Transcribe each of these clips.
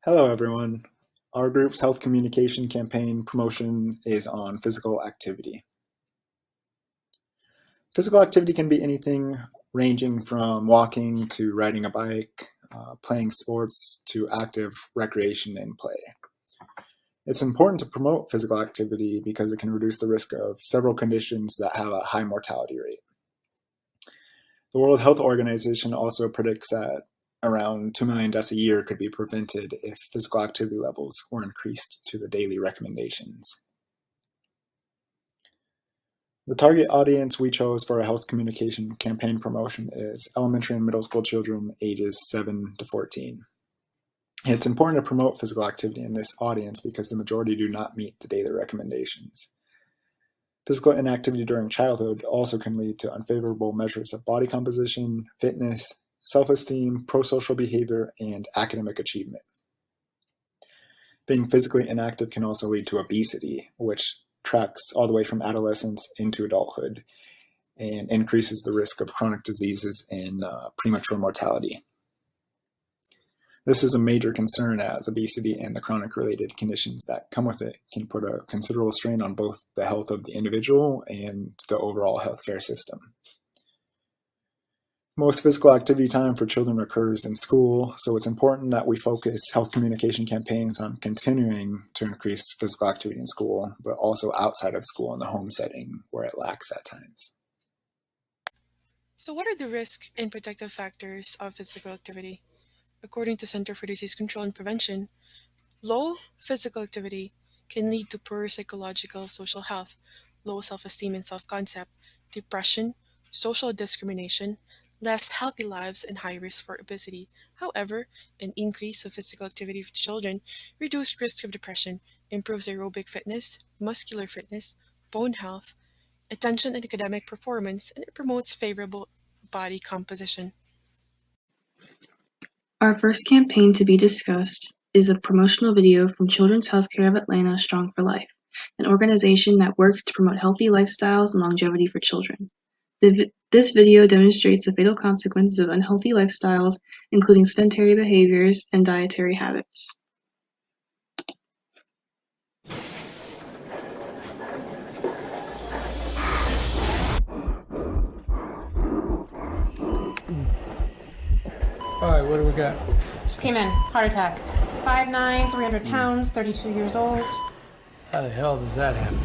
Hello, everyone. Our group's health communication campaign promotion is on physical activity. Physical activity can be anything ranging from walking to riding a bike, playing sports to active recreation and play. It's important to promote physical activity because it can reduce the risk of several conditions that have a high mortality rate. The World Health Organization also predicts that around 2 million deaths a year could be prevented if physical activity levels were increased to the daily recommendations. The target audience we chose for a health communication campaign promotion is elementary and middle school children ages 7 to 14. It's important to promote physical activity in this audience because the majority do not meet the daily recommendations. Physical inactivity during childhood also can lead to unfavorable measures of body composition, fitness, self-esteem, pro-social behavior, and academic achievement. Being physically inactive can also lead to obesity, which tracks all the way from adolescence into adulthood and increases the risk of chronic diseases and premature mortality. This is a major concern as obesity and the chronic related conditions that come with it can put a considerable strain on both the health of the individual and the overall healthcare system. Most physical activity time for children occurs in school, so it's important that we focus health communication campaigns on continuing to increase physical activity in school, but also outside of school in the home setting where it lacks at times. So what are the risk and protective factors of physical activity? According to Center for Disease Control and Prevention, low physical activity can lead to poor psychological social health, low self-esteem and self-concept, depression, social discrimination, less healthy lives, and high risk for obesity. However, an increase of physical activity for children reduces risk of depression, improves aerobic fitness, muscular fitness, bone health, attention and academic performance, and it promotes favorable body composition. Our first campaign to be discussed is a promotional video from Children's Healthcare of Atlanta Strong for Life, an organization that works to promote healthy lifestyles and longevity for children. This video demonstrates the fatal consequences of unhealthy lifestyles, including sedentary behaviors and dietary habits. All right, what do we got? Just came in. Heart attack. 5'9", 300 pounds, 32 years old. How the hell does that happen?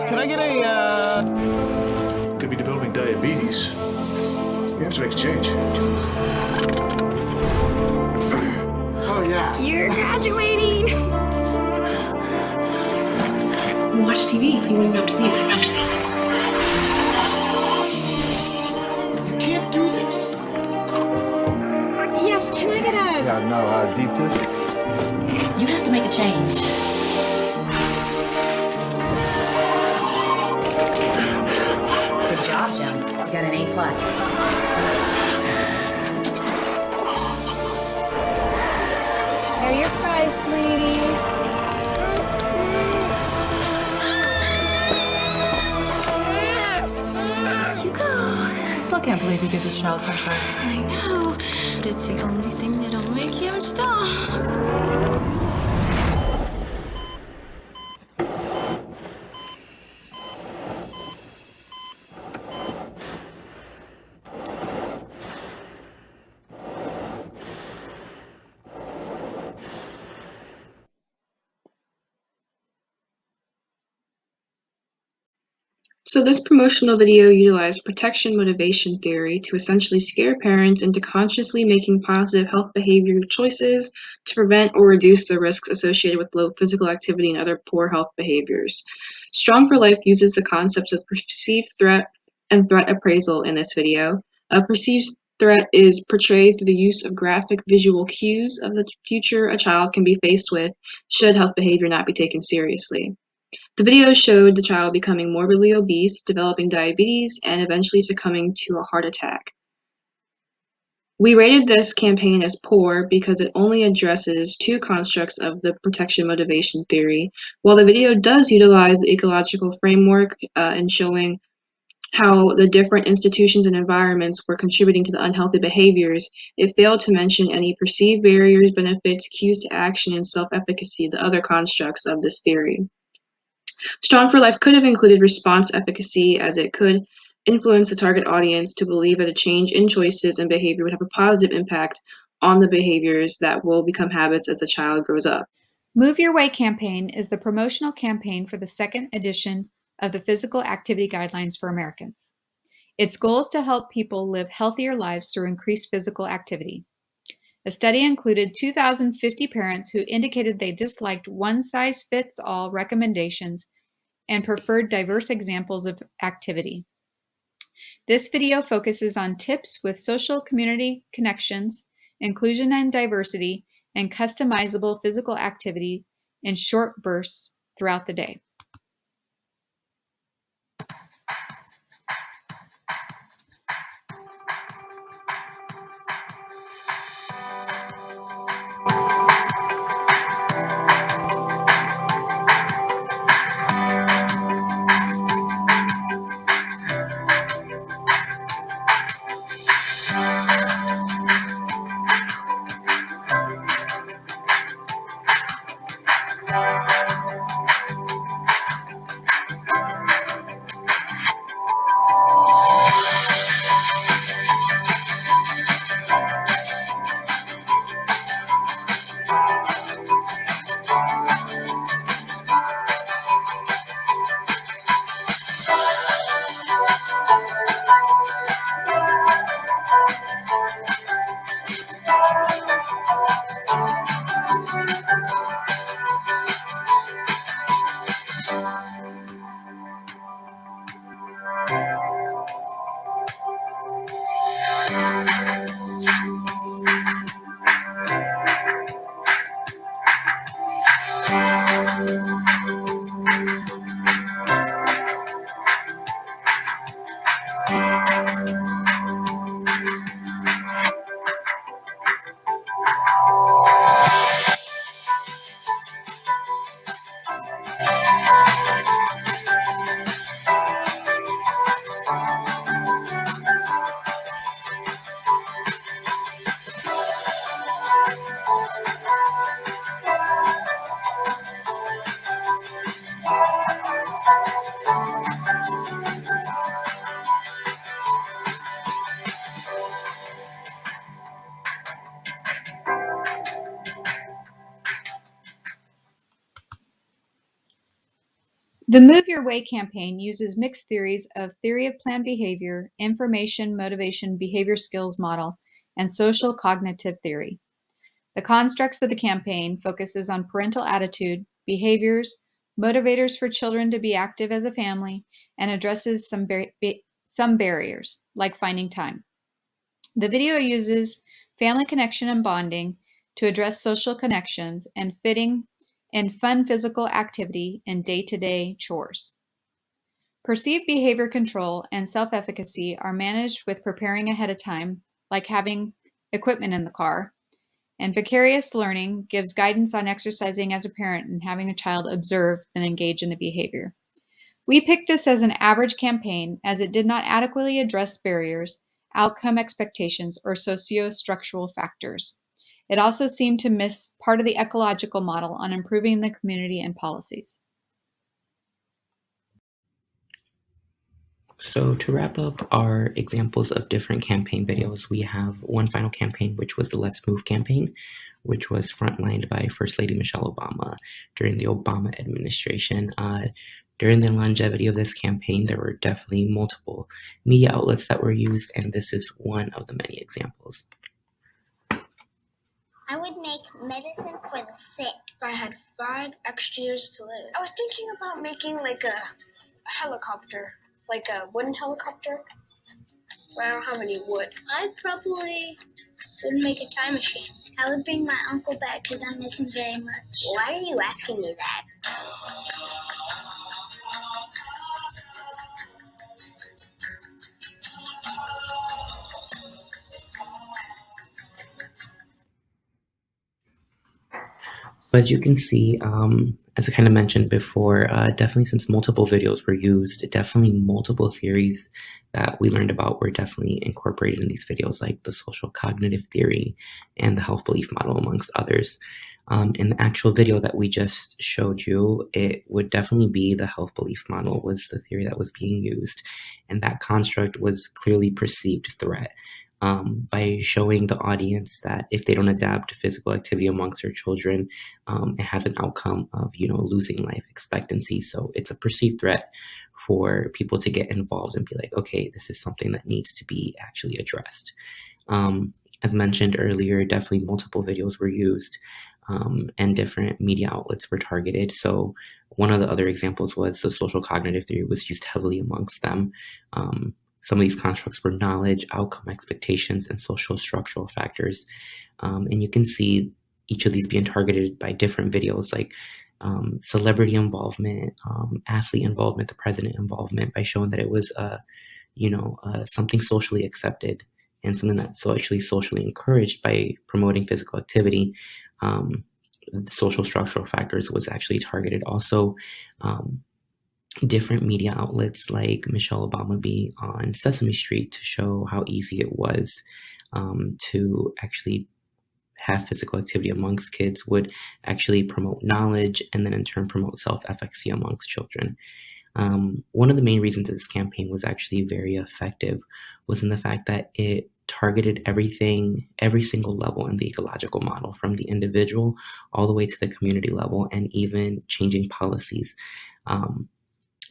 Can I get a, Could be developing diabetes. You have to make a change. Oh, yeah. You're graduating! Watch TV. You won't have to leave. You can't do this. Yes, can I get a... Yeah, no, deep tissue. You have to make a change. Good job, Jim. You got an A+. Here are your fries, sweetie. I still can't believe you give this child french fries. I know, but it's the only thing that'll make him stop. So this promotional video utilized protection motivation theory to essentially scare parents into consciously making positive health behavior choices to prevent or reduce the risks associated with low physical activity and other poor health behaviors. Strong for Life uses the concepts of perceived threat and threat appraisal in this video. A perceived threat is portrayed through the use of graphic visual cues of the future a child can be faced with should health behavior not be taken seriously. The video showed the child becoming morbidly obese, developing diabetes, and eventually succumbing to a heart attack. We rated this campaign as poor because it only addresses two constructs of the protection motivation theory. While the video does utilize the ecological framework in showing how the different institutions and environments were contributing to the unhealthy behaviors, it failed to mention any perceived barriers, benefits, cues to action, and self-efficacy, the other constructs of this theory. Strong for Life could have included response efficacy, as it could influence the target audience to believe that a change in choices and behavior would have a positive impact on the behaviors that will become habits as the child grows up. Move Your Way campaign is the promotional campaign for the second edition of the Physical Activity Guidelines for Americans. Its goal is to help people live healthier lives through increased physical activity. A study included 2,050 parents who indicated they disliked one-size-fits-all recommendations and preferred diverse examples of activity. This video focuses on tips with social community connections, inclusion and diversity, and customizable physical activity in short bursts throughout the day. The Move Your Way campaign uses mixed theories of theory of planned behavior, information, motivation, behavior skills model, and social cognitive theory. The constructs of the campaign focuses on parental attitude, behaviors, motivators for children to be active as a family, and addresses some barriers, like finding time. The video uses family connection and bonding to address social connections and fitting and fun physical activity in day-to-day chores. Perceived behavior control and self-efficacy are managed with preparing ahead of time, like having equipment in the car, and vicarious learning gives guidance on exercising as a parent and having a child observe and engage in the behavior. We picked this as an average campaign as it did not adequately address barriers, outcome expectations, or socio-structural factors. It also seemed to miss part of the ecological model on improving the community and policies. So to wrap up our examples of different campaign videos, we have one final campaign, which was the Let's Move campaign, which was frontlined by First Lady Michelle Obama during the Obama administration. During the longevity of this campaign, there were definitely multiple media outlets that were used, and this is one of the many examples. I would make medicine for the sick. If I had 5 extra years to live. I was thinking about making like a helicopter, like a wooden helicopter. But I don't have any wood. I probably would make a time machine. I would bring my uncle back because I miss him very much. Why are you asking me that? So as you can see, as I kind of mentioned before, definitely since multiple videos were used, definitely multiple theories that we learned about were definitely incorporated in these videos, like the social cognitive theory and the health belief model, amongst others. In the actual video that we just showed you, it would definitely be the health belief model was the theory that was being used, and that construct was clearly perceived threat. By showing the audience that if they don't adapt to physical activity amongst their children, it has an outcome of losing life expectancy. So it's a perceived threat for people to get involved and be like, okay, this is something that needs to be actually addressed. As mentioned earlier, definitely multiple videos were used, and different media outlets were targeted. So one of the other examples was the social cognitive theory was used heavily amongst them. Some of these constructs were knowledge, outcome expectations, and social structural factors. And you can see each of these being targeted by different videos, like celebrity involvement, athlete involvement, the president involvement, by showing that it was, something socially accepted and something that's actually socially encouraged by promoting physical activity. The social structural factors was actually targeted. Also, different media outlets like Michelle Obama being on Sesame Street to show how easy it was to actually have physical activity amongst kids would actually promote knowledge and then in turn promote self-efficacy amongst children. One of the main reasons this campaign was actually very effective was in the fact that it targeted everything, every single level in the ecological model, from the individual all the way to the community level, and even changing policies.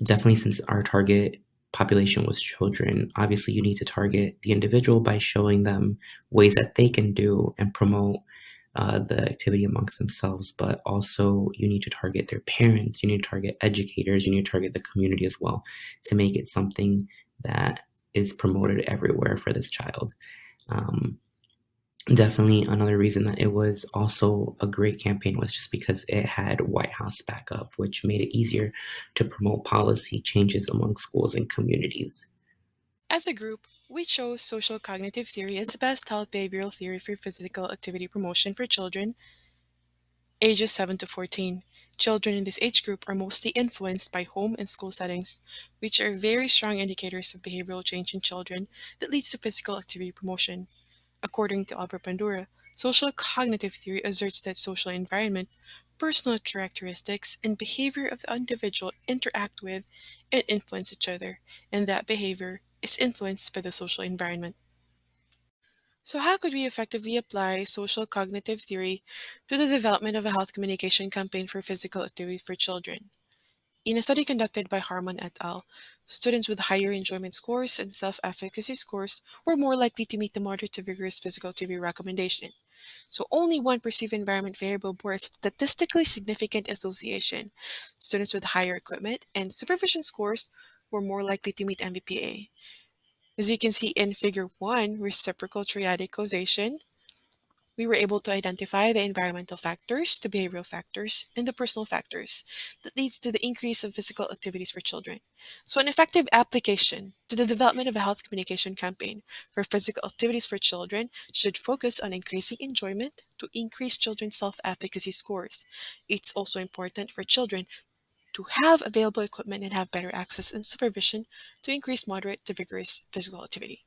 Definitely, since our target population was children, obviously you need to target the individual by showing them ways that they can do and promote the activity amongst themselves, but also you need to target their parents, you need to target educators, you need to target the community as well to make it something that is promoted everywhere for this child. Definitely another reason that it was also a great campaign was just because it had White House backup, which made it easier to promote policy changes among schools and communities. As a group, we chose social cognitive theory as the best health behavioral theory for physical activity promotion for children ages 7 to 14. Children in this age group are mostly influenced by home and school settings, which are very strong indicators of behavioral change in children that leads to physical activity promotion. According to Albert Bandura, social cognitive theory asserts that social environment, personal characteristics, and behavior of the individual interact with and influence each other, and that behavior is influenced by the social environment. So how could we effectively apply social cognitive theory to the development of a health communication campaign for physical activity for children? In a study conducted by Harmon et al., students with higher enjoyment scores and self-efficacy scores were more likely to meet the moderate to vigorous physical activity recommendation. So only one perceived environment variable bore a statistically significant association. Students with higher equipment and supervision scores were more likely to meet MVPA. As you can see in Figure 1, reciprocal triadic causation, we were able to identify the environmental factors, the behavioral factors, and the personal factors that leads to the increase of physical activities for children. So an effective application to the development of a health communication campaign for physical activities for children should focus on increasing enjoyment to increase children's self-efficacy scores. It's also important for children to have available equipment and have better access and supervision to increase moderate to vigorous physical activity.